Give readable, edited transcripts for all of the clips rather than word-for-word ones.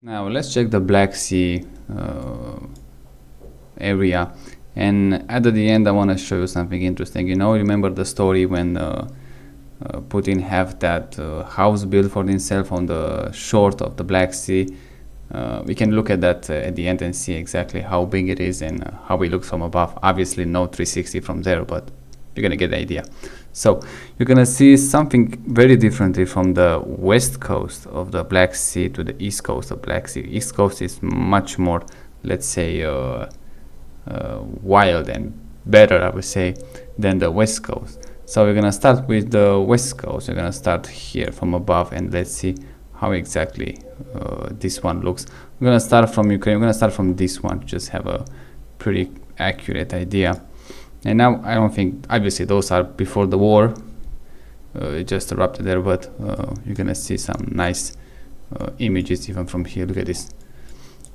Now let's check the Black Sea area, and at the end I want to show you something interesting. Remember the story when Putin have that house built for himself on the shore of the Black Sea. We can look at that at the end and see exactly how big it is and how it looks from above. Obviously no 360 from there, but you're gonna get the idea. So you're gonna see something very differently from the west coast of the Black Sea to the east coast of Black Sea. East coast is much more, let's say, wild and better, I would say, than the west coast. So we're gonna start with the west coast. We're gonna start here from above, and let's see how exactly this one looks. We're gonna start from Ukraine. We're gonna start from this one to just have a pretty accurate idea. And now I don't think, obviously those are before the war, it just erupted there, but you're gonna see some nice images even from here. Look at this.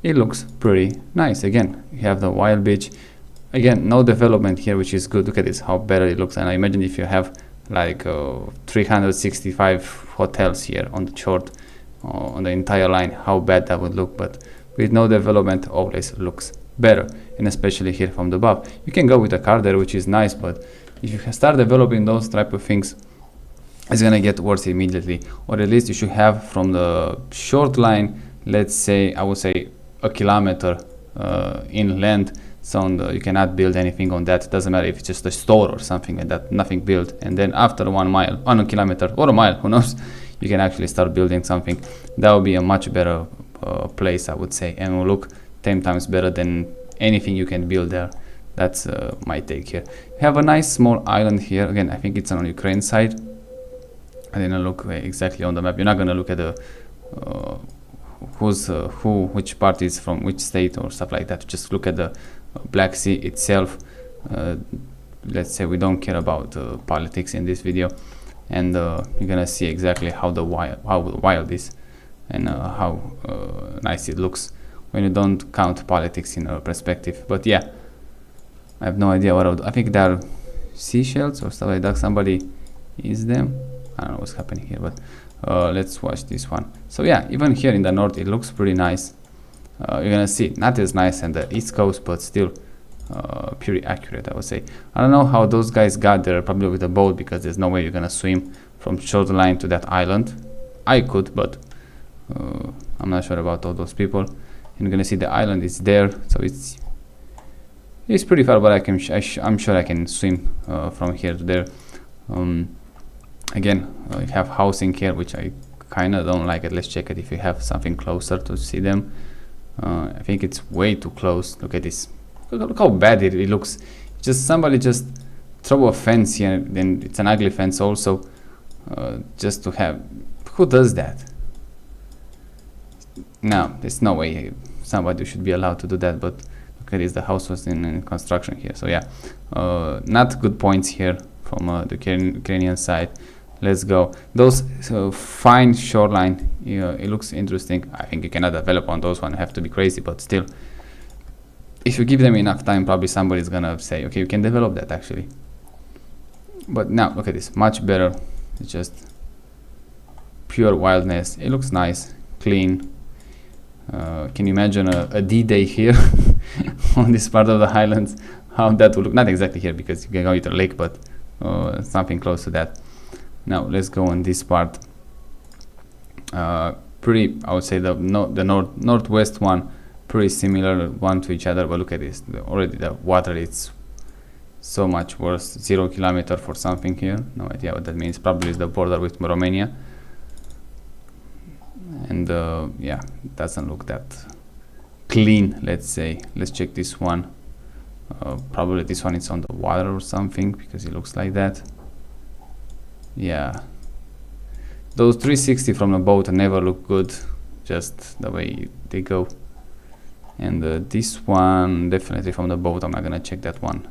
It looks pretty nice. Again, you have the wild beach. Again, no development here, which is good. Look at this, how better it looks. And I imagine if you have like 365 hotels here on the short, on the entire line, how bad that would look. But with no development, always looks better, and especially here from the above. You can go with a car there, which is nice, but if you start developing those type of things, it's gonna get worse immediately. Or at least you should have from the short line, let's say, I would say a kilometer inland, so you cannot build anything on that. It doesn't matter if it's just a store or something like that, nothing built. And then after 1 mile, on a kilometer or a mile, who knows, you can actually start building something. That would be a much better place, I would say, and will look 10 times better than anything you can build there. That's my take here. You have a nice small island here. Again, I think it's on Ukraine side. I didn't look exactly on the map. You're not gonna look at the which part is from which state or stuff like that. Just look at the Black Sea itself. Let's say we don't care about politics in this video, and you're gonna see exactly how wild is and how nice it looks when you don't count politics in a perspective. But yeah, I have no idea what I would do. I think there are seashells or stuff like that. Somebody is them. I don't know what's happening here, but let's watch this one. So yeah, even here in the north it looks pretty nice. You're gonna see not as nice on the east coast, but still pretty accurate, I would say. I don't know how those guys got there, probably with a boat, because there's no way you're gonna swim from shoreline to that island. I could, but I'm not sure about all those people. And you're gonna see the island is there, so it's pretty far, but I'm sure I can swim from here to there. Again, you have housing here, which I kind of don't like it. Let's check it if you have something closer to see them. I think it's way too close. Look at this. Look how bad it looks. Just somebody just throw a fence here, then it's an ugly fence also, just to have. Who does that? No, there's no way somebody should be allowed to do that. But look at this, the house was in construction here. So yeah, not good points here from the Ukrainian side. Let's go. Those fine shoreline, it looks interesting. I think you cannot develop on those one. You have to be crazy, but still, if you give them enough time, probably somebody's gonna say, okay, you can develop that actually. But now look at this, much better. It's just pure wildness. It looks nice, clean. Can you imagine a D-Day here on this part of the highlands? How that would look? Not exactly here because you can go to a lake, but something close to that. Now let's go on this part. Pretty, I would say the northwest one, pretty similar one to each other. But look at this. Already the water is so much worse. 0 kilometer for something here. No idea what that means. Probably it's the border with Romania. And yeah, it doesn't look that clean. Let's say. Let's check this one. Probably this one is on the water or something because it looks like that. Yeah, those 360 from the boat never look good, just the way they go. And this one definitely from the boat. I'm not gonna check that one.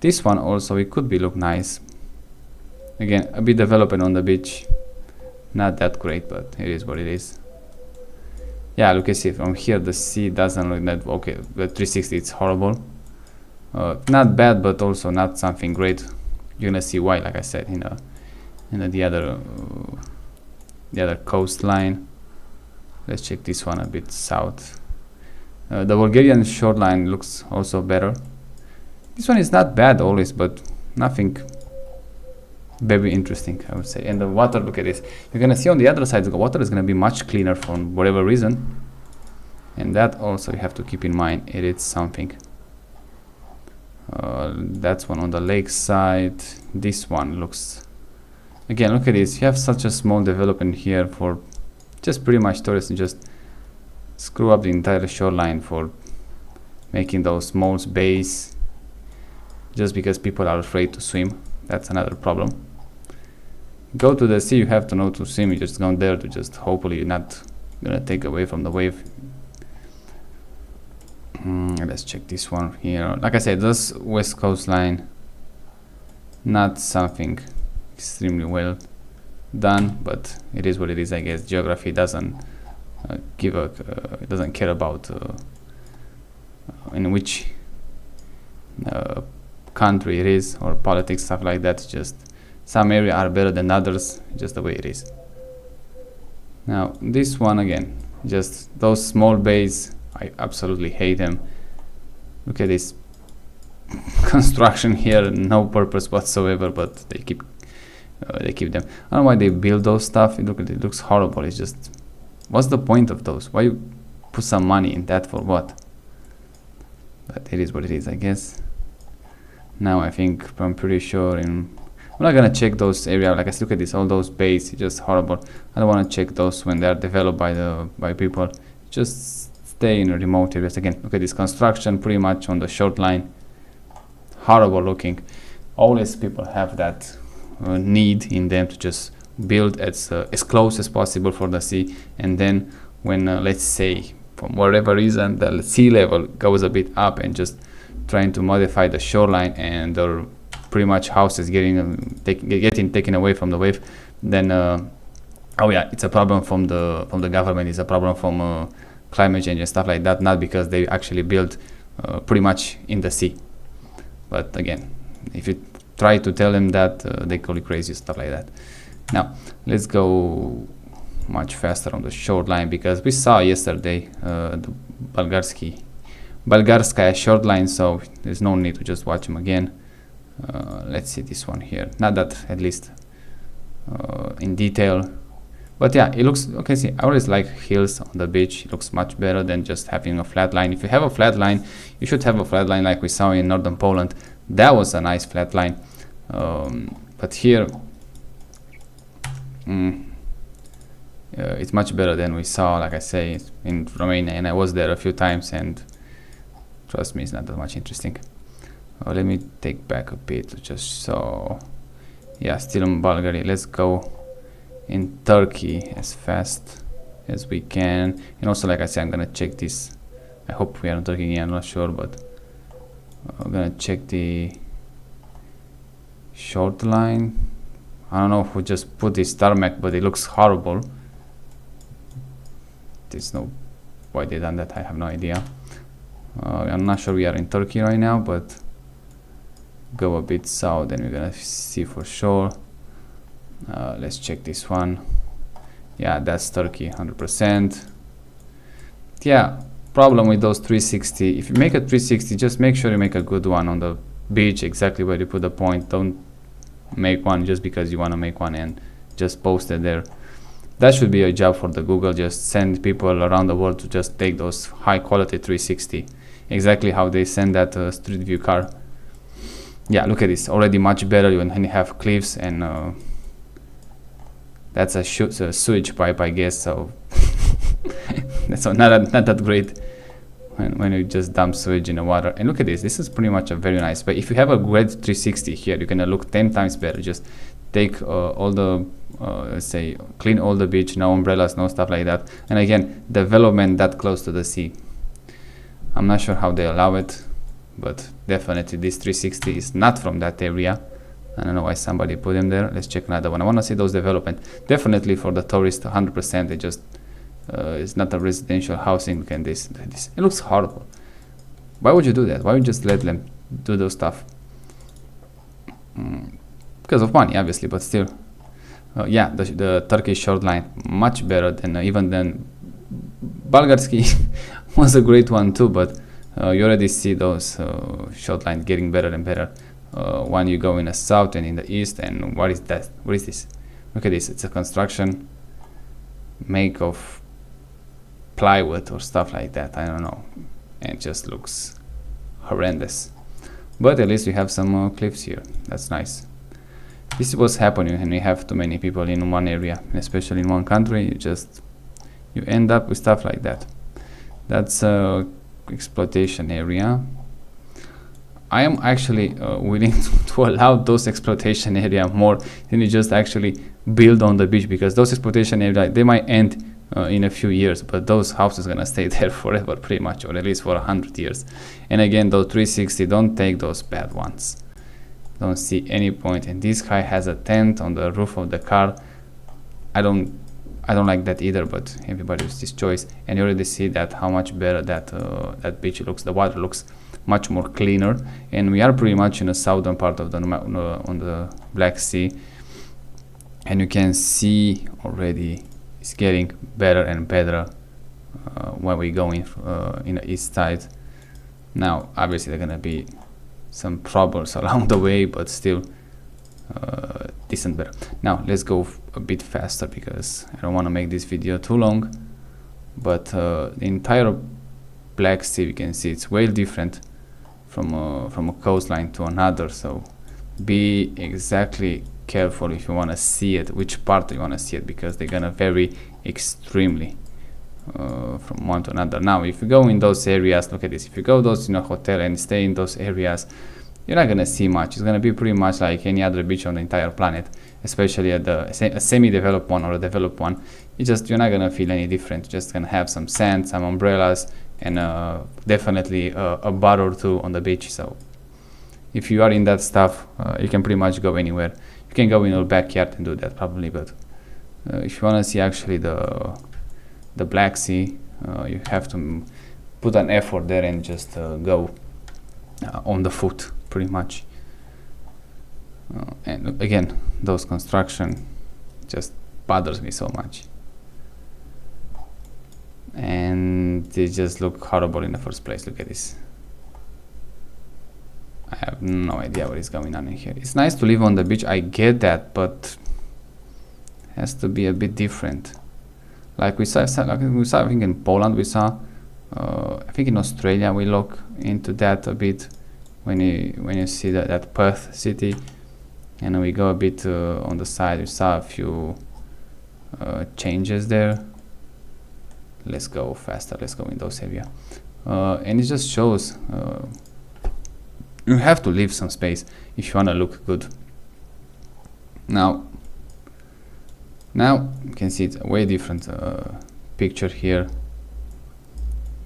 This one also, it could be look nice. Again, a bit development on the beach, not that great, but it is what it is. Yeah, look, you see from here the sea doesn't look that okay. The 360 it's horrible. Not bad, but also not something great. You're gonna see why, like I said, the other coastline. Let's check this one a bit south. The Bulgarian shoreline looks also better. This one is not bad always, but nothing very interesting, I would say. And the water, look at this. You're gonna see on the other side the water is gonna be much cleaner for whatever reason, and that also you have to keep in mind. It is something. That's one on the lake side. This one looks, again, look at this. You have such a small development here for just pretty much tourists to just screw up the entire shoreline for making those small bays just because people are afraid to swim. That's another problem. Go to the sea, you have to know to swim. You just go there to just hopefully you're not gonna take away from the wave. Let's check this one here. Like I said, this west coastline, not something extremely well done, but it is what it is, I guess. Geography doesn't doesn't care about in which country it is, or politics, stuff like that. Just some areas are better than others, just the way it is. Now this one again, just those small bays, I absolutely hate them. Look at this construction here, no purpose whatsoever, but they keep them. I don't know why they build those stuff. Look at it, looks horrible. It's just, what's the point of those? Why you put some money in that for what? But it is what it is, I guess. Now I think, I'm pretty sure I'm not gonna check those areas. Like I said, look at this, all those bays, it's just horrible. I don't want to check those when they are developed by people. Just stay in remote areas. Again, look at this construction pretty much on the short line, horrible looking. Always people have that need in them to just build as close as possible for the sea, and then when let's say for whatever reason the sea level goes a bit up, and just trying to modify the shoreline, and the pretty much houses getting taken away from the wave, then oh yeah, it's a problem from the government. It's a problem from climate change and stuff like that, not because they actually build pretty much in the sea. But again, if you try to tell them that, they call you crazy, stuff like that. Now let's go much faster on the short line, because we saw yesterday the Bulgarskaya short line, so there's no need to just watch them again. Let's see this one here, not that at least in detail, but yeah, it looks okay. See, I always like hills on the beach. It looks much better than just having a flat line. If you have a flat line, you should have a flat line like we saw in northern Poland. That was a nice flat line, but here it's much better than we saw, like I say, in Romania, and I was there a few times, and trust me, it's not that much interesting. Let me take back a bit just so, yeah, still in Bulgaria. Let's go in Turkey as fast as we can. And also, like I said, I'm gonna check this. I hope we are in Turkey again, I'm not sure, but I'm gonna check the short line. I don't know who just put this tarmac, but it looks horrible. There's no why they done that, I have no idea. I'm not sure we are in Turkey right now, but go a bit south and we're gonna see for sure. Let's check this one. Yeah, that's Turkey 100%. Yeah, problem with those 360, if you make a 360, just make sure you make a good one on the beach, exactly where you put the point. Don't make one just because you want to make one and just post it there. That should be a job for the Google. Just send people around the world to just take those high quality 360, exactly how they send that street view car. Yeah, look at this, already much better when you have cliffs, and that's a sewage pipe, I guess, so that's not that great when you just dump sewage in the water. And look at this, this is pretty much a very nice, but if you have a great 360 here, you're gonna look 10 times better. Just take all the let's say clean all the beach, no umbrellas, no stuff like that, and again, development that close to the sea. I'm not sure how they allow it, but definitely this 360 is not from that area. I don't know why somebody put them there. Let's check another one. I want to see those development. Definitely for the tourist, 100%. They just it's not a residential housing. Look at this. It looks horrible. Why would you do that? Why would you just let them do those stuff? Because of money, obviously, but still. Yeah, the Turkish short line much better than even than Bulgarski was a great one too, but you already see those short lines getting better and better when you go in the south and in the east. And what is that? What is this? Look at this. It's a construction make of plywood or stuff like that. I don't know. And it just looks horrendous. But at least we have some cliffs here. That's nice. This is what's happening when we have too many people in one area, especially in one country. You end up with stuff like that. That's exploitation area. I am actually willing to allow those exploitation area more than you just actually build on the beach, because those exploitation area, they might end in a few years, but those houses gonna stay there forever pretty much, or at least for 100 years. And again, those 360, don't take those bad ones. Don't see any point. And this guy has a tent on the roof of the car. I don't like that either, but everybody has this choice. And you already see that how much better that beach looks. The water looks much more cleaner, and we are pretty much in the southern part of on the Black Sea, and you can see already it's getting better and better when we go in the east side. Now obviously there are gonna be some troubles along the way, but still decent better. Now let's go a bit faster because I don't want to make this video too long, but the entire Black Sea, we can see it's way different from a coastline to another, so be exactly careful if you want to see it, which part you want to see it, because they're gonna vary extremely from one to another. Now if you go in those areas, look at this, if you go those in a hotel and stay in those areas, you're not gonna see much. It's gonna be pretty much like any other beach on the entire planet, especially at a semi-developed one or a developed one. You're not gonna feel any different. You're just gonna have some sand, some umbrellas, and definitely a bar or two on the beach. So if you are in that stuff, you can pretty much go anywhere. You can go in your backyard and do that probably, but if you want to see actually the Black Sea, you have to put an effort there and just go on the foot pretty much. And again, those construction just bothers me so much, and they just look horrible in the first place. Look at this. I have no idea what is going on in here. It's nice to live on the beach, I get that, but it has to be a bit different. Like we saw I think in Poland, we saw I think in Australia we look into that a bit when you see that Perth city, and we go a bit on the side. We saw a few changes there. Let's go faster. Let's go in those area, and it just shows you have to leave some space if you want to look good. Now you can see it's a way different picture here.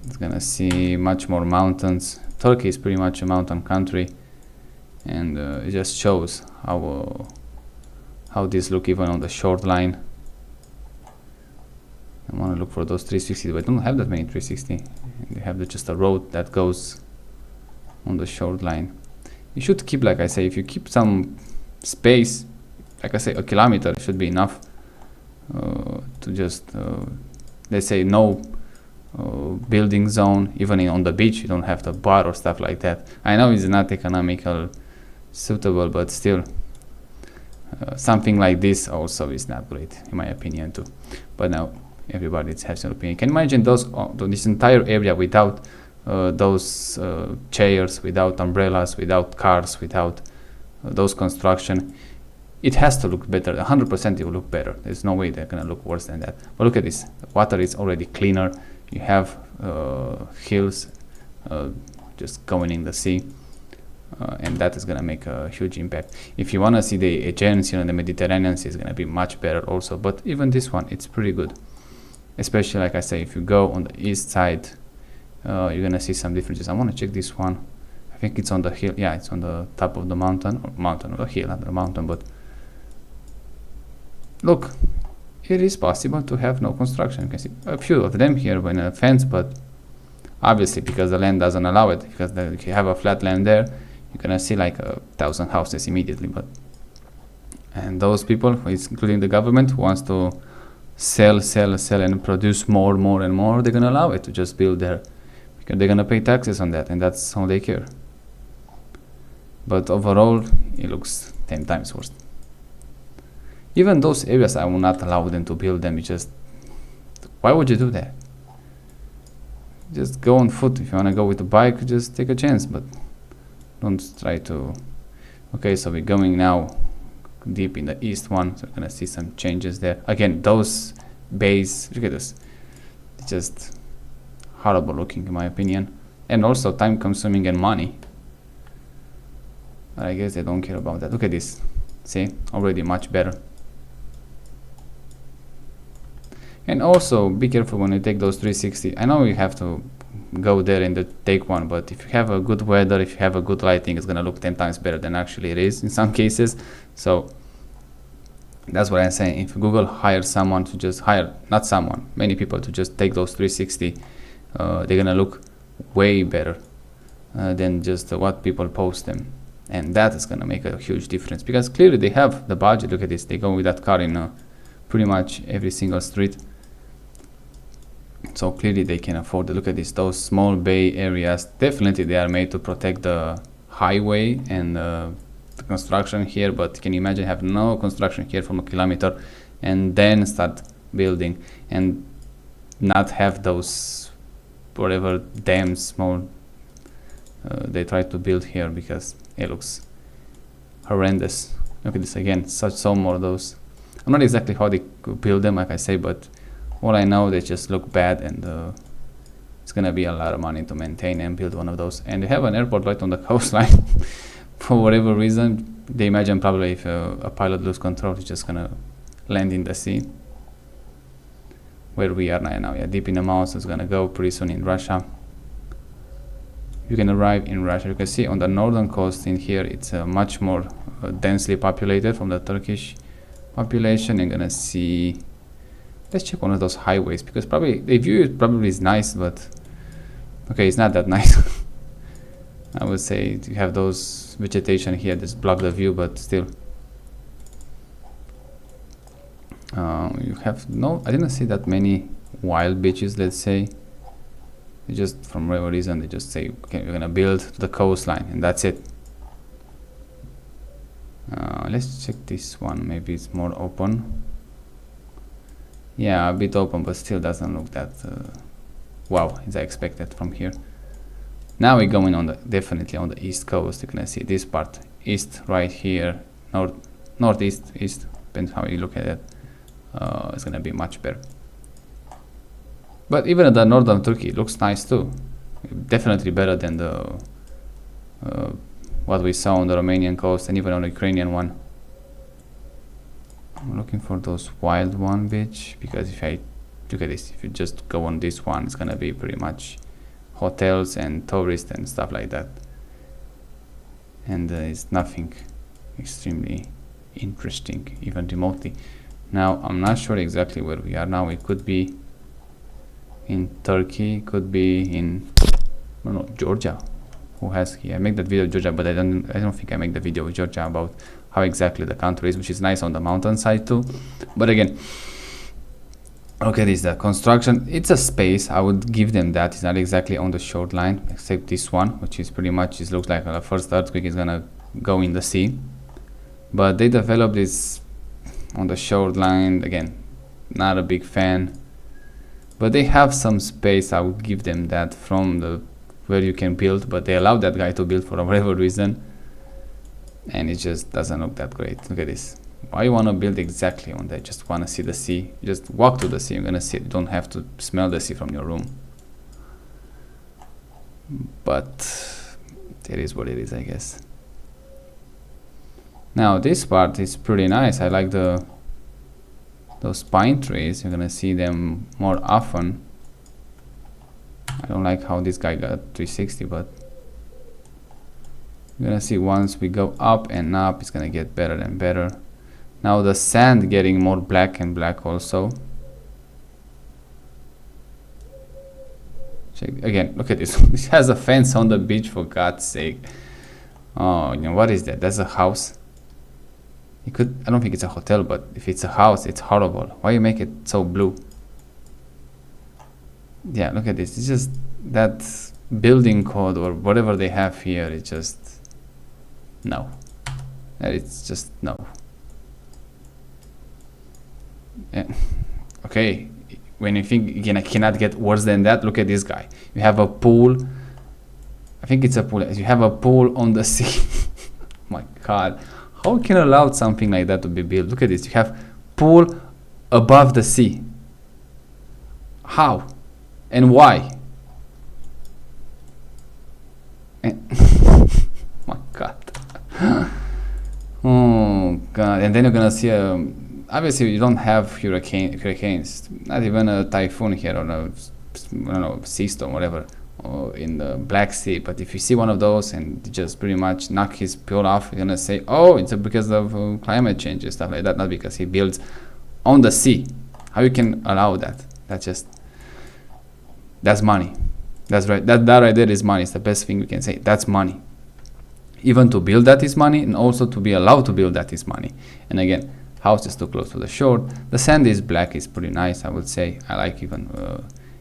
It's gonna see much more mountains. Turkey is pretty much a mountain country, and it just shows how these look even on the short line. I want to look for those 360, but I don't have that many 360. They have just a road that goes on the short line. You should keep, like I say, if you keep some space, like I say, a kilometer should be enough to just let's say no building zone. Even on the beach you don't have the bar or stuff like that. I know it's not economical suitable, but still something like this also is not great in my opinion too. But now everybody has an opinion. Can you imagine this entire area without those chairs, without umbrellas, without cars, without those construction? It has to look better. 100% it will look better. There's no way they're gonna look worse than that. But look at this. The water is already cleaner. You have hills just going in the sea, and that is gonna make a huge impact. If you wanna see the Aegean Sea and the Mediterranean Sea, is gonna be much better also. But even this one, it's pretty good. Especially, like I say, if you go on the east side, you're gonna see some differences. I want to check this one. I think it's on the hill. Yeah, it's on the top of the mountain, or hill, not the mountain. But look, it is possible to have no construction. You can see a few of them here when a fence, but obviously because the land doesn't allow it. Because if you have a flat land there, you're gonna see like 1,000 houses immediately. And those people, including the government, who wants to sell, and produce more and more, they're gonna allow it to just build there, because they're gonna pay taxes on that, and that's all they care. But overall, it looks 10 times worse. Even those areas, I will not allow them to build them. It's just, why would you do that? Just go on foot. If you want to go with a bike, just take a chance, but don't try to. Okay, so we're going now deep in the east one, so we're gonna see some changes there. Again, those bays, look at this, it's just horrible looking in my opinion, and also time consuming and money. I guess they don't care about that. Look at this, see, already much better. And also be careful when you take those 360. I know you have to go there and take one, but if you have a good weather, if you have a good lighting, it's gonna look 10 times better than actually it is in some cases. So that's what I'm saying. If Google hires someone to just hire, not someone, many people to just take those 360, they're gonna look way better than just what people post them. And that is gonna make a huge difference, because clearly they have the budget. Look at this, they go with that car in pretty much every single street. So clearly they can afford it. Look at this, those small bay areas, definitely they are made to protect the highway and the construction here, but can you imagine have no construction here from a kilometer and then start building and not have those whatever dams small they try to build here, because it looks horrendous. Look at this again, so more of those. I'm not exactly how they build them, like I say, but all I know, they just look bad, and it's gonna be a lot of money to maintain and build one of those. And they have an airport right on the coastline. For whatever reason, they imagine probably if a pilot loses control, he's just gonna land in the sea. Where we are right now, yeah, deep in the mountains. It's gonna go pretty soon in Russia. You can arrive in Russia. You can see on the northern coast in here, it's much more densely populated from the Turkish population. You're gonna see. Let's check one of those highways, because probably the view probably is nice, but okay, it's not that nice. I would say you have those vegetation here that block the view, but still. You have no, I didn't see that many wild beaches, let's say. They just, from whatever reason, they just say, okay, we're gonna build to the coastline, and that's it. Let's check this one, maybe it's more open. Yeah, a bit open, but still doesn't look that wow as I expected from here. Now we're going on the definitely on the east coast. You can see this part east right here, northeast, east, depends how you look at it. It's gonna be much better. But even at the northern Turkey, it looks nice too. Definitely better than the what we saw on the Romanian coast and even on the Ukrainian one. I'm looking for those wild one beach, because if I look at this, if you just go on this one, it's gonna be pretty much hotels and tourists and stuff like that, and it's nothing extremely interesting even remotely. Now I'm not sure exactly where we are now. It could be in Turkey, could be in, I don't know, Georgia. Who has here? I make that video of Georgia, but I don't think I make the video with Georgia about how exactly the country is, which is nice on the mountainside too. But again, okay, this is the construction. It's a space, I would give them that. It's not exactly on the shoreline, except this one, which is pretty much, it looks like the first earthquake is gonna go in the sea. But they developed this on the shoreline. Again, not a big fan, but they have some space. I would give them that from the where you can build, but they allowed that guy to build for whatever reason, and it just doesn't look that great. Look at this. Why you want to build exactly on that? Just want to see the sea. Just walk to the sea, you're gonna see it. You don't have to smell the sea from your room. But it is what it is, I guess. Now this part is pretty nice. I like those pine trees. You're gonna see them more often. I don't like how this guy got 360, but you're gonna see once we go up and up, it's gonna get better and better. Now the sand getting more black and black also. Check again, look at this. This has a fence on the beach, for God's sake. Oh, you know, what is that? That's a house. You could, I don't think it's a hotel, but if it's a house, it's horrible. Why you make it so blue? Yeah, look at this. It's just that building code or whatever they have here. It's just no. It's just no. Yeah. Okay, when you think you cannot get worse than that, look at this guy. You have a pool. I think it's a pool. You have a pool on the sea. My God, how can you allow something like that to be built? Look at this. You have pool above the sea. How and why? And my God. Oh God! And then you're gonna see obviously you don't have hurricanes, not even a typhoon here or a, I don't know, sea storm, whatever, or in the Black Sea. But if you see one of those and just pretty much knock his pool off, you're gonna say, oh, it's because of climate change and stuff like that, not because he builds on the sea. How you can allow that? That's money. That's right. That right there is money. It's the best thing we can say. That's money. Even to build that is money, and also to be allowed to build that is money. And again, house is too close to the shore. The sand is black. It's pretty nice, I would say. I like even.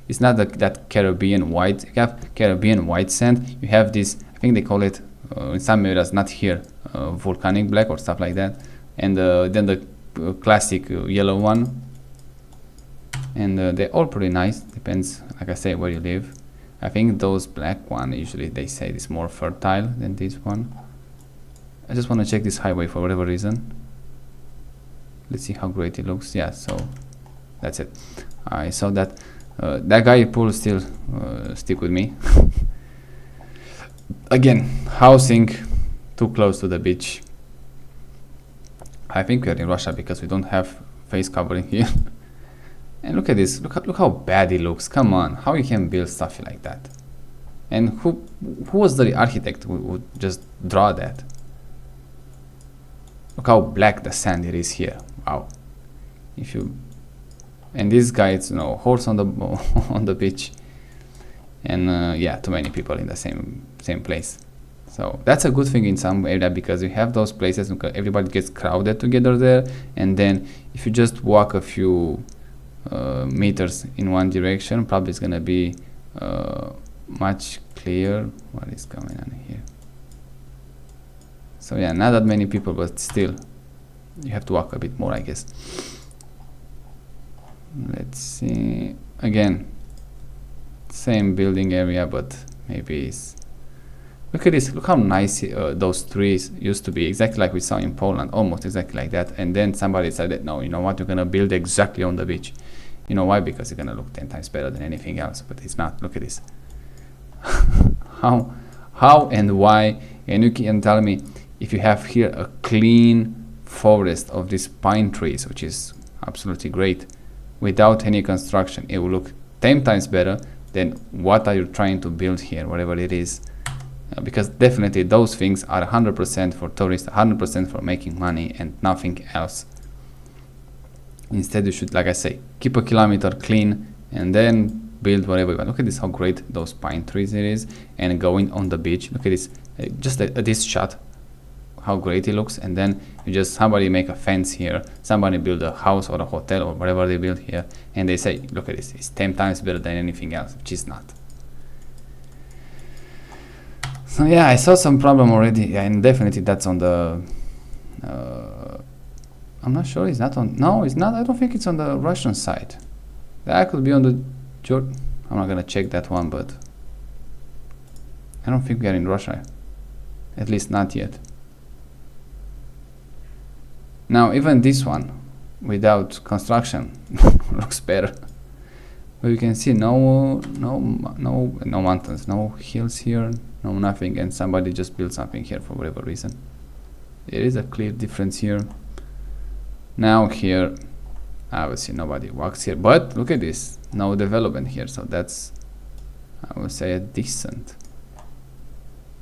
It's not that Caribbean white. You have Caribbean white sand. You have this. I think they call it in some areas, not here, volcanic black or stuff like that. And then the classic yellow one. And they're all pretty nice. Depends, like I say, where you live. I think those black one usually they say is more fertile than this one. I just want to check this highway for whatever reason. Let's see how great it looks. Yeah, so that's it. I saw that that guy pool still stick with me. Again, housing too close to the beach. I think we are in Russia because we don't have face covering here. And look at this. Look how bad it looks. Come on, how you can build stuff like that? And who was the architect who would just draw that? Look how black the sand it is here. Wow. If you and this guy, it's horse on the on the beach, and yeah, too many people in the same place. So that's a good thing in some area because you have those places. Everybody gets crowded together there, and then if you just walk a few meters in one direction, probably it's gonna be much clearer what is going on here. So yeah, not that many people, but still you have to walk a bit more, I guess. Let's see, again same building area, but maybe it's, look at this, look how nice those trees used to be, exactly like we saw in Poland, almost exactly like that. And then somebody said, no, you know what, you're gonna build exactly on the beach. You know why? Because it's gonna look 10 times better than anything else, but it's not. Look at this. how and why? And you can tell me if you have here a clean forest of these pine trees, which is absolutely great, without any construction, it will look 10 times better than what are you trying to build here, whatever it is. Because definitely those things are 100% for tourists, 100% for making money and nothing else. Instead, you should, like I say, keep a kilometer clean and then build whatever you want. Look at this, how great those pine trees it is, and going on the beach. Look at this, just this shot, how great it looks. And then you just, somebody make a fence here, somebody build a house or a hotel or whatever they build here, and they say, look at this, it's 10 times better than anything else, which is not. So yeah, I saw some problem already. Yeah, and definitely that's on the I'm not sure, it's not on, no, it's not, I don't think it's on the Russian side. That could be on the I'm not gonna check that one, but I don't think we are in Russia, at least not yet. Now even this one without construction looks better, but you can see no mountains, no hills here, no nothing, and somebody just built something here for whatever reason. There is a clear difference here. Now here, obviously nobody walks here, but look at this, no development here, so that's, I would say, a decent.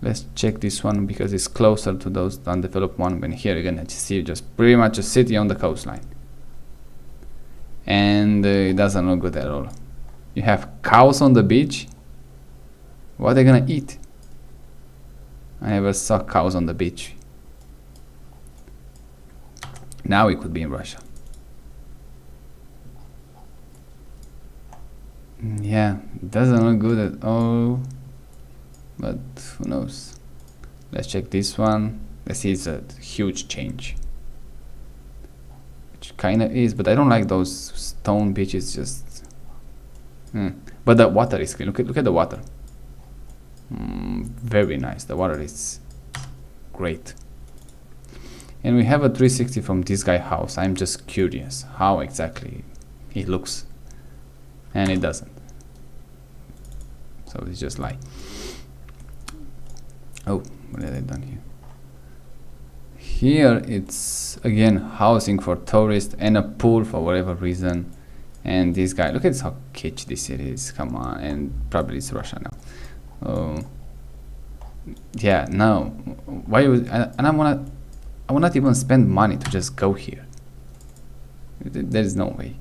Let's check this one because it's closer to those undeveloped one. When here you're gonna see just pretty much a city on the coastline, and it doesn't look good at all. You have cows on the beach. What are they gonna eat? I never saw cows on the beach. Now it could be in Russia. Yeah, it doesn't look good at all, but who knows. Let's check this one. Let's see, it's a huge change, which kind of is, but I don't like those stone beaches. Just but the water is clean. Look at the water. Very nice. The water is great. And we have a 360 from this guy house. I'm just curious how exactly it looks, and it doesn't. So it's just like, oh, what have I done here? Here it's again housing for tourists and a pool for whatever reason. And this guy, look at how kitsch this it is. Come on, and probably it's Russia now. Yeah, no. Why would and I will not even spend money to just go here. There is no way.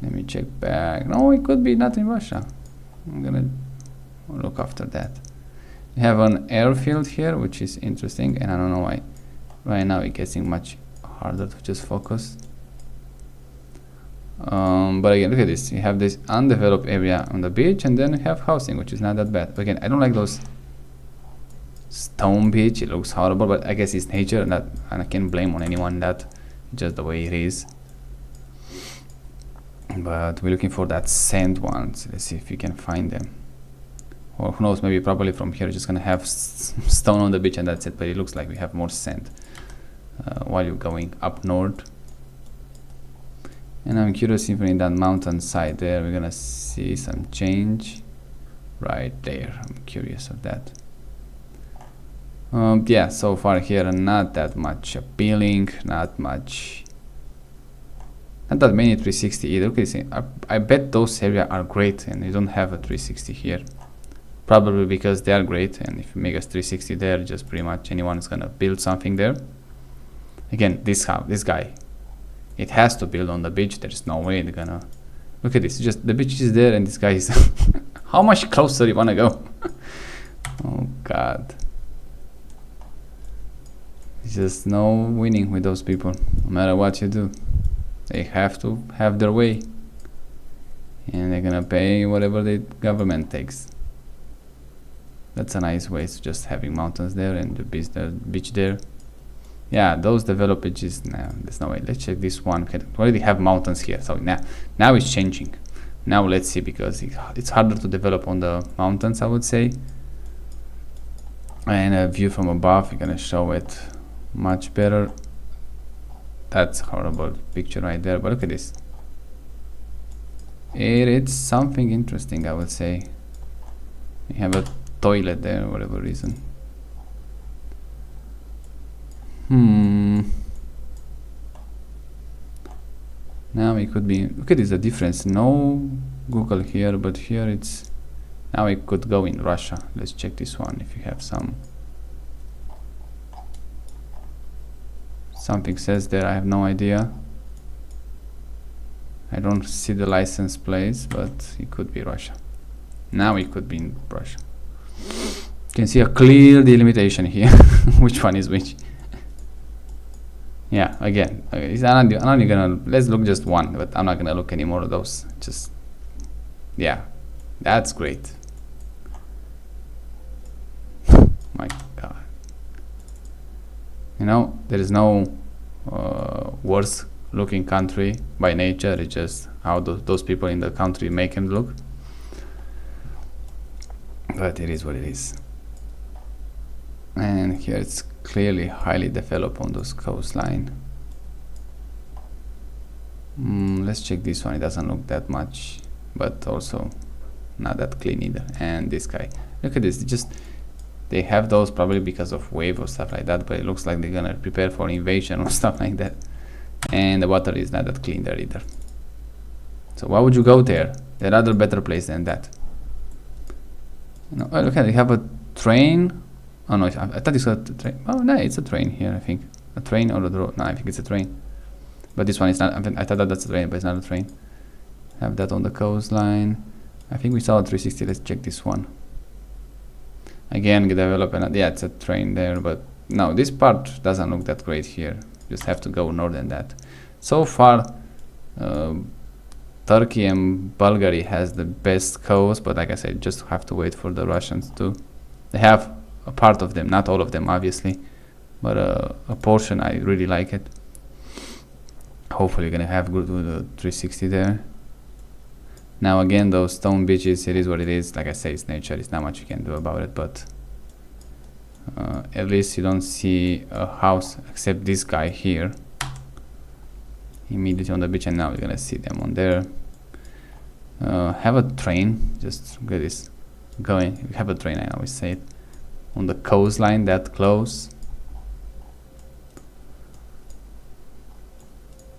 Let me check back. No, it could be not in Russia. I'm gonna look after that. We have an airfield here, which is interesting, and I don't know why. Right now it's getting much harder to just focus. But again, look at this. You have this undeveloped area on the beach, and then you have housing, which is not that bad. But again, I don't like those stone beach. It looks horrible, but I guess it's nature, and I can't blame on anyone that. Just the way it is. But we're looking for that sand ones. Let's see if we can find them. Or who knows, maybe probably from here just gonna have stone on the beach and that's it. But it looks like we have more sand while you're going up north. And I'm curious if in that mountain side there we're gonna see some change right there. I'm curious of that. Yeah, so far here not that much appealing, not that many 360 either. Okay, I bet those areas are great and you don't have a 360 here. Probably because they are great, and if you make a 360 there, just pretty much anyone is gonna build something there. Again, this guy, it has to build on the beach. There's no way they're gonna. Look at this. Just the beach is there, and this guy is. How much closer you wanna go? Oh God. There's just no winning with those people. No matter what you do, they have to have their way, and they're gonna pay whatever the government takes. That's a nice way to just having mountains there and the beach there. Yeah, those developed beaches, no, there's no way. Let's check this one. We already have mountains here, so now it's changing. Now let's see, because it's harder to develop on the mountains, I would say. And a view from above, you're gonna show it much better. That's a horrible picture right there, but look at this. It's something interesting, I would say. You have a toilet there, whatever reason. Now it could be. Look at this, the difference. No Google here, but here it's. Now it could go in Russia. Let's check this one if you have some. Something says there. I have no idea. I don't see the license plates, but it could be Russia. Now it could be in Russia. You can see a clear delimitation here. Which one is which? Yeah, again, I'm not only gonna, let's look just one, but I'm not gonna look any more of those. Just, yeah, that's great. My God. You know, there is no worse looking country by nature. It's just how those people in the country make them look. But it is what it is. And here it's clearly highly developed on those coastline. Let's check this one. It doesn't look that much, but also not that clean either. And this guy, look at this. They have those probably because of wave or stuff like that, but it looks like they're gonna prepare for invasion or stuff like that. And the water is not that clean there either. So why would you go there? There are other better places than that. No, oh, look at it. You have a train. Oh no, I thought it's a train. Oh no, it's a train here, I think. A train or a road. No, I think it's a train. But this one is not. I thought that's a train, but it's not a train. Have that on the coastline. I think we saw a 360. Let's check this one. Again, develop and yeah, it's a train there, but no, this part doesn't look that great here. just have to go north than that. So far Turkey and Bulgaria has the best coast, but like I said, just have to wait for the Russians too. They have a part of them, not all of them obviously, but a portion. I really like it. Hopefully you're gonna have good 360 there. Now again, those stone beaches, it is what it is. Like I say, it's nature, it's not much you can do about it, but at least you don't see a house except this guy here immediately on the beach, and now you're gonna see them on there. Have a train, just look at this going. You have a train, I always say it, on the coastline that close.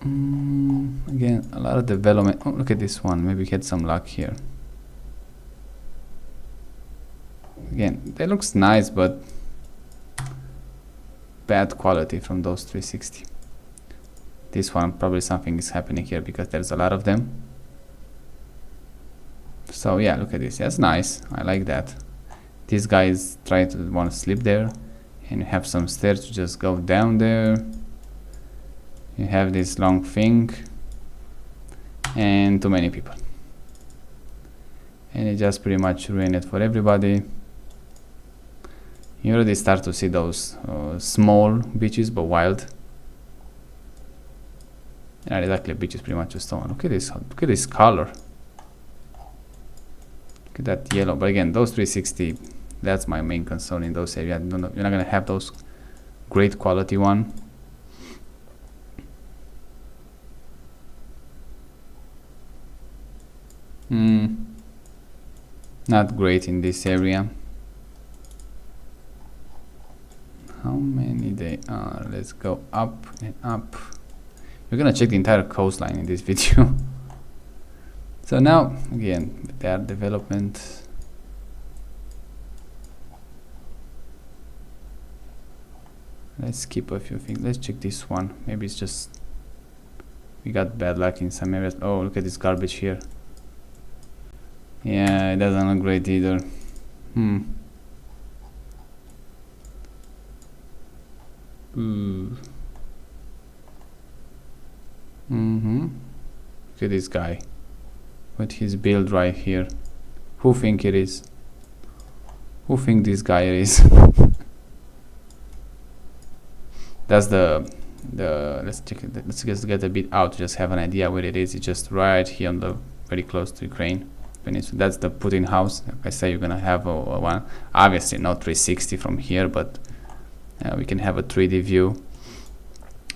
Again, a lot of development. Oh, look at this one. Maybe we had some luck here. Again, that looks nice, but bad quality from those 360. This one, probably something is happening here because there's a lot of them. So yeah, look at this. That's nice. I like that. These guys try to want to sleep there, and you have some stairs to just go down there. You have this long thing, and too many people, and it just pretty much ruined it for everybody. You already start to see those small beaches, but wild. Yeah, exactly. Beach is pretty much a stone. Look at this. Look at this color. Look at that yellow. But again, those 360. That's my main concern in those areas. You're not gonna have those great quality one. Not great in this area. How many they are? Let's go up and up. We're gonna check the entire coastline in this video. So now again, with that development, let's skip a few things. Let's check this one. Maybe it's just we got bad luck in some areas. Oh, look at this garbage here. Yeah, it doesn't look great either. Look at this guy with his build right here. Who think it is? Who think this guy is? That's the let's check it. Let's just get a bit out to just have an idea where it is. It's just right here on the very close to Ukraine. That's the Putin house. Like I say, you're gonna have a one. Obviously not 360 from here, but we can have a 3D view.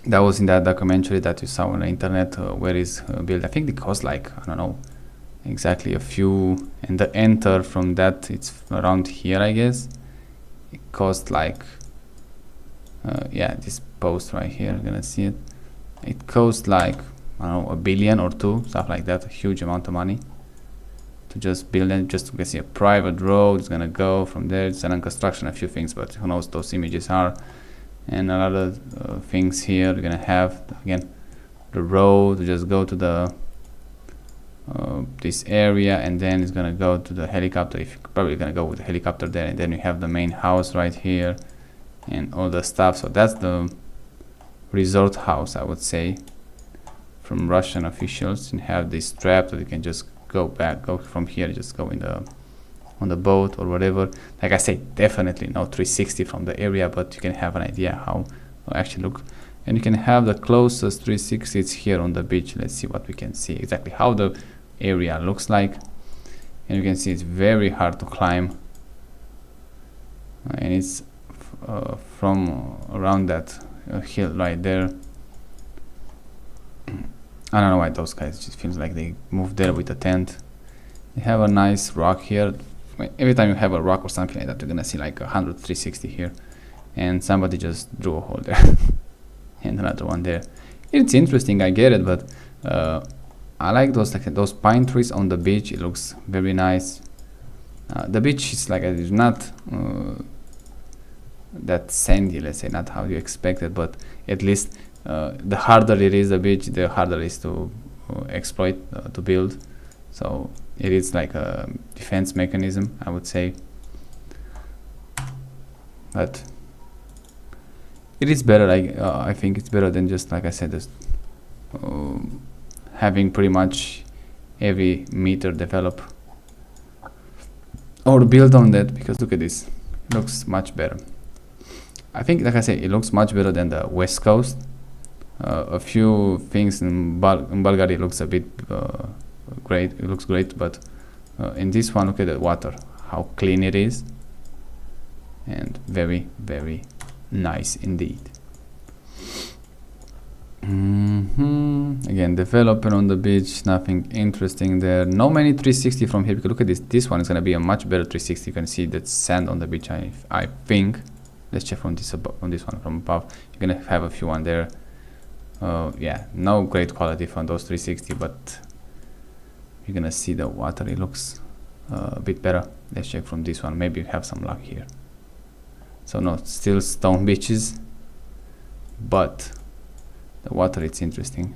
That was in that documentary that you saw on the internet. Where is built? I think it cost like, I don't know exactly, a few, and the enter from that, it's around here, I guess. It cost like yeah, this post right here, you're gonna see it. It cost like, I don't know, $1 billion or two, stuff like that. A huge amount of money to just build it. Just to see a private road is gonna go from there. It's an construction, a few things, but who knows those images are. And a lot of things here. You're gonna have again the road to just go to the this area, and then it's gonna go to the helicopter. If you're probably gonna go with the helicopter there, and then you have the main house right here and all the stuff. So that's the resort house, I would say, from Russian officials. And have this strap that you can just go from here, just go in the on the boat or whatever. Like I say, definitely no 360 from the area, but you can have an idea how it actually look. And you can have the closest 360 it's here on the beach. Let's see what we can see exactly how the area looks like. And you can see it's very hard to climb, and it's from around that hill right there. I don't know why those guys just feels like they moved there with a tent. They have a nice rock here. Every time you have a rock or something like that, you're gonna see like 100 360 here, and somebody just drew a hole there and another one there. It's interesting, I get it, but I like those pine trees on the beach. It looks very nice. The beach is like, it's not that sandy, let's say, not how you expect it, but at least the harder it is the beach, the harder it is to exploit, to build. So it is like a defense mechanism, I would say. But It is better. I think it's better than just, like I said, just having pretty much every meter develop or build on that, because look at this, it looks much better. I think, like I said, it looks much better than the west coast. A few things in Bulgaria looks a bit great. It looks great, but in this one, look at the water, how clean it is, and very, very nice indeed. Again, developer on the beach, nothing interesting there. No many 360 from here, because look at this. This one is gonna be a much better 360. You can see that sand on the beach. I think. Let's check from this on this one from above. You're gonna have a few on there. Yeah, no great quality from those 360, but you're gonna see the water. It looks a bit better. Let's check from this one. Maybe you have some luck here. So no, still stone beaches, but the water, it's interesting.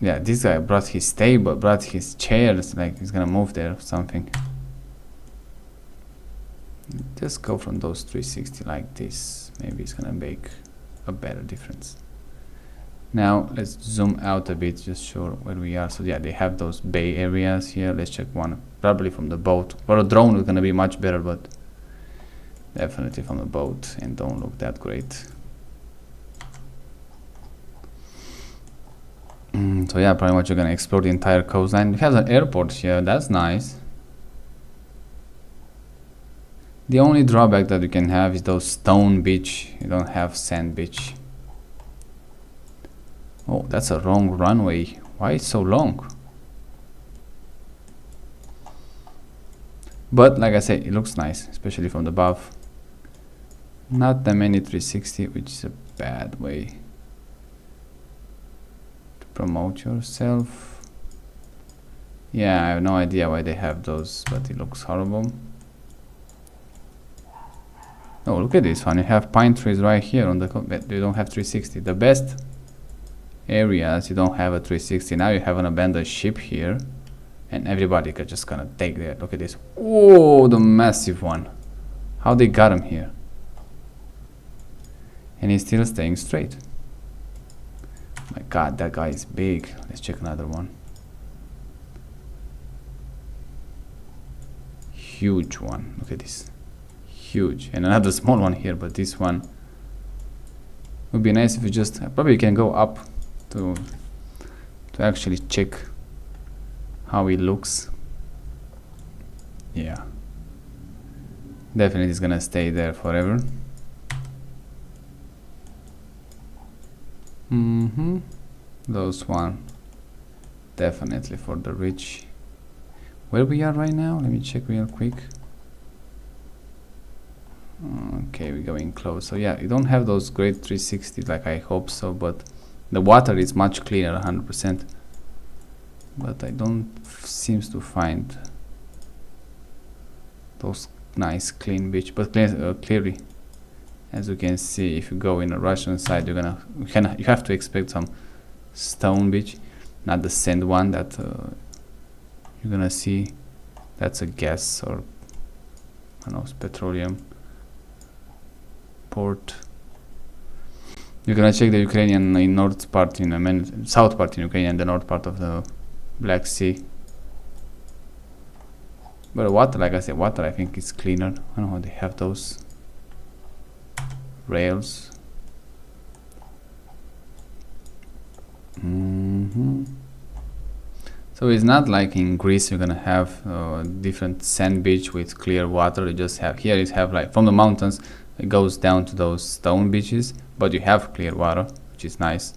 Yeah, this guy brought his table, brought his chairs, like he's gonna move there or something. Just go from those 360 like this. Maybe it's gonna make a better difference. Now let's zoom out a bit, just show where we are. So yeah, they have those bay areas here. Let's check one, probably from the boat. For a drone is gonna be much better, but definitely from the boat, and don't look that great. So yeah, pretty much you're gonna explore the entire coastline. We have an airport here, that's nice. The only drawback that you can have is those stone beach. You don't have sand beach. Oh, that's a wrong runway. Why is it so long? But like I said, it looks nice, especially from the above. Not that many 360, which is a bad way to promote yourself. Yeah, I have no idea why they have those, but it looks horrible. Oh, look at this one. You have pine trees right here on the but you don't have 360. The best areas, you don't have a 360. Now you have an abandoned ship here, and everybody could just kind of take that. Look at this. Oh, the massive one. How they got him here? And he's still staying straight. My god, that guy is big. Let's check another one. Huge one. Look at this. Huge. And another small one here, but this one would be nice if you just probably can go up to actually check how it looks. Yeah, definitely is gonna stay there forever. Those one definitely for the rich. Where we are right now, let me check real quick. Okay, we're going close. So yeah, you don't have those great 360 like I hope so, but the water is much cleaner, 100%. But I don't seems to find those nice clean beach. But clearly, as you can see, if you go in the Russian side, you have to expect some stone beach, not the sand one that you're gonna see. That's a gas or I don't know, petroleum port. You're gonna check the Ukrainian in north part in a minute, south part in Ukraine and the north part of the Black Sea. But water, like I said, water I think is cleaner. I don't know how they have those rails. So it's not like in Greece you're gonna have different sand beach with clear water. You just have here, you have like from the mountains it goes down to those stone beaches, but you have clear water, which is nice.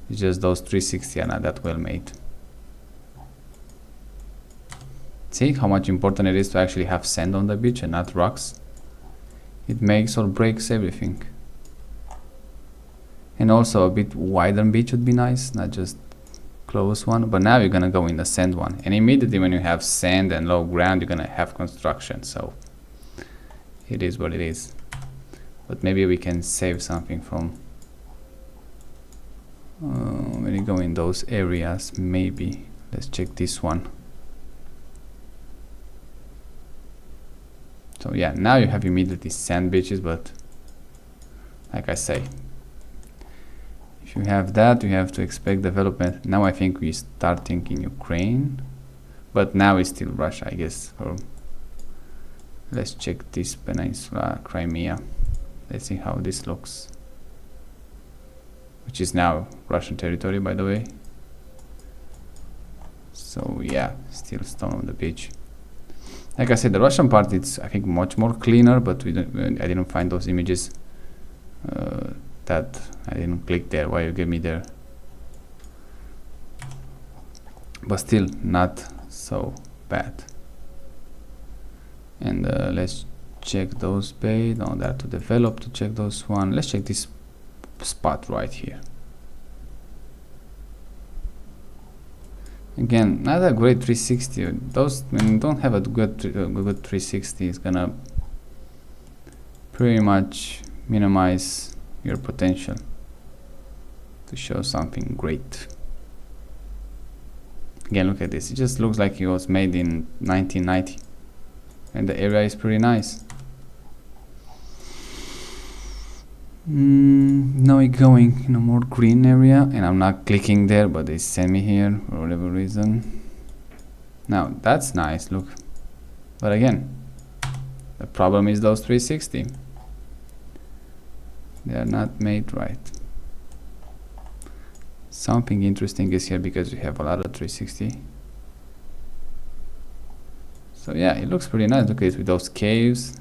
It's just those 360 are not that well made. See how much important it is to actually have sand on the beach and not rocks. It makes or breaks everything. And also a bit wider beach would be nice, not just close one. But now you're gonna go in the sand one, and immediately when you have sand and low ground, you're gonna have construction. So it is what it is. But maybe we can save something from when you go in those areas. Maybe let's check this one. So yeah, now you have immediately sand beaches, but like I say, if you have that, you have to expect development. Now I think we starting in Ukraine, but now it's still Russia, I guess. Or let's check this peninsula, Crimea. Let's see how this looks, which is now Russian territory, by the way. So yeah, still stone on the beach. Like I said, the Russian part, it's I think much more cleaner, but I didn't find those images that I didn't click there. Why you give me there? But still not so bad. And let's check those bay. No, that to develop, to check those one. Let's check this spot right here. Again, not a great 360. Those, when you don't have a good 360, it's gonna pretty much minimize your potential to show something great. Again, look at this. It just looks like it was made in 1990, and the area is pretty nice. Now we're going in a more green area, and I'm not clicking there, but they send me here for whatever reason. Now that's nice, look, but again, the problem is those 360. They are not made right. Something interesting is here because we have a lot of 360. So yeah, it looks pretty nice. Look at it with those caves.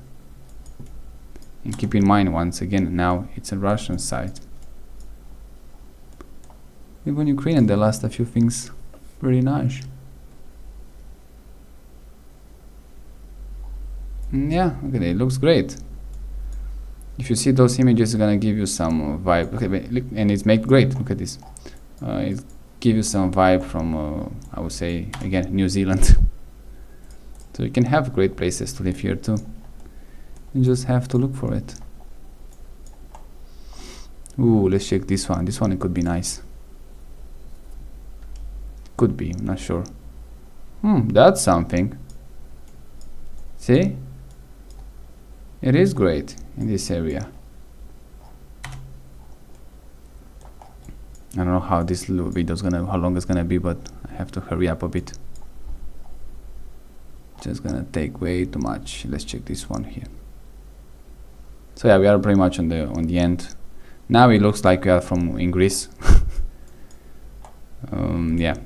And keep in mind, once again, now it's a Russian site. Even Ukrainian, they lost a few things pretty nice. Yeah, okay, it looks great. If you see those images, it's gonna give you some vibe. Okay, look, and it's made great. Look at this. It gives you some vibe from, I would say, again, New Zealand. So you can have great places to live here too. You just have to look for it. Ooh, let's check this one. This one, it could be nice. Could be, I'm not sure. That's something. See? It is great in this area. I don't know how this video is how long it's gonna be, but I have to hurry up a bit. Just gonna take way too much. Let's check this one here. So yeah, we are pretty much on the end. Now it looks like we are in Greece. Yeah,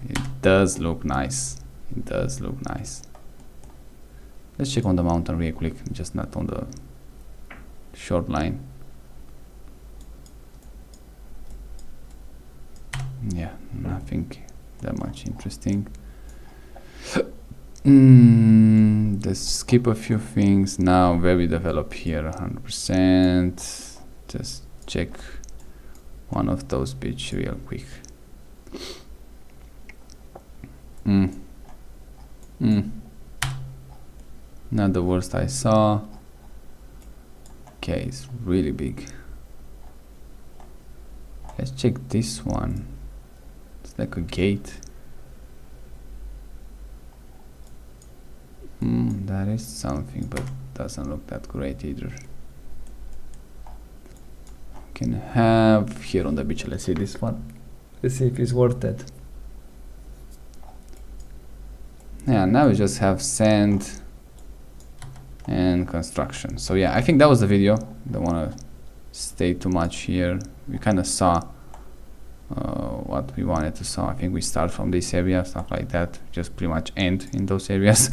it does look nice. It does look nice. Let's check on the mountain real quick, just not on the short line. Yeah, nothing that much interesting. Let's skip a few things now. Where we develop here 100%. Just check one of those beach real quick. Not the worst I saw. Okay, it's really big. Let's check this one. It's like a gate. That is something, but doesn't look that great either. Can have here on the beach. Let's see this one. Let's see if it's worth it. Yeah, now we just have sand and construction. So yeah, I think that was the video. Don't want to stay too much here. We kind of saw what we wanted to saw. I think we start from this area, stuff like that, just pretty much end in those areas.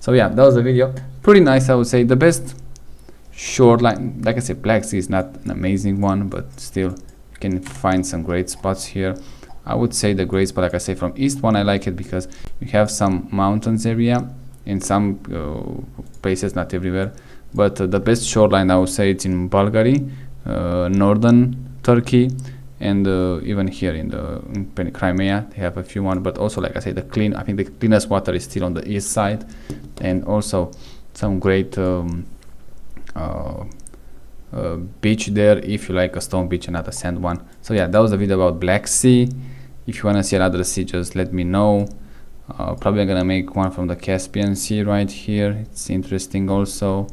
So yeah, that was the video. Pretty nice, I would say. The best short line, like I said, Black Sea is not an amazing one, but still you can find some great spots here. I would say the great spot, like I say, from east one, I like it because you have some mountains area in some places, not everywhere. But the best shoreline, I would say, it's in Bulgaria, northern Turkey, and even here in Crimea, they have a few one. But also, like I say, I think the cleanest water is still on the east side, and also some great beach there if you like a stone beach and not a sand one. So yeah, that was the video about Black Sea. If you want to see another sea, just let me know. Probably gonna make one from the Caspian Sea right here. It's interesting also.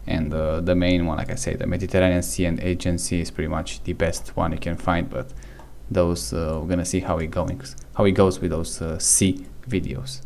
And the main one, like I say, the Mediterranean Sea and Aegean Sea is pretty much the best one you can find, but those we're gonna see how it goes with those sea videos.